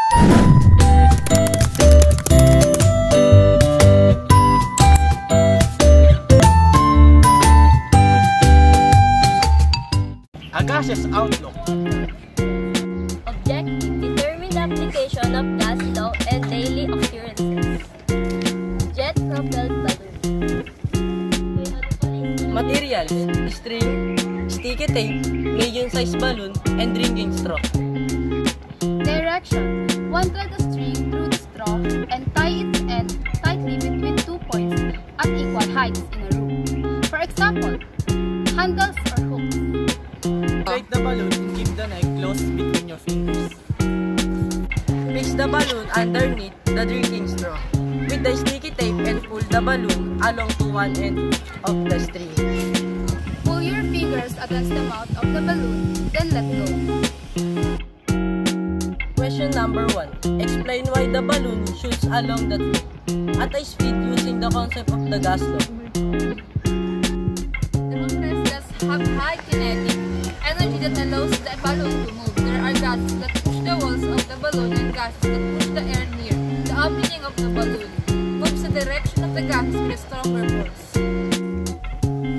A gaseous outlook. Objective: determine the application of gas law and daily occurrences. Jet-propelled balloon. Materials: string, sticky tape, medium-sized balloon, and drinking straw. Direction: one thread a string through the straw and tie its end tightly between 2 points at equal heights in a room. For example, handles or hooks. Inflate the balloon and keep the neck close between your fingers. Fix the balloon underneath the drinking straw with the sticky tape and pull the balloon along to one end of the string. Pull your fingers against the mouth of the balloon, then let go. Question number 1. Explain why the balloon shoots along the tube at a speed using the concept of the gas law. The compressed gas have high kinetic energy that allows the balloon to move. There are gases that push the walls of the balloon and gases that push the air near the opening of the balloon. Moves the direction of the gases with a stronger force.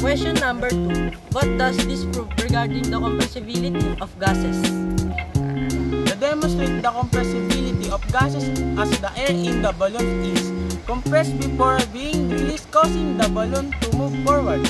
Question number 2. What does this prove regarding the compressibility of gases? To demonstrate the compressibility of gases as the air in the balloon is compressed before being released, causing the balloon to move forward.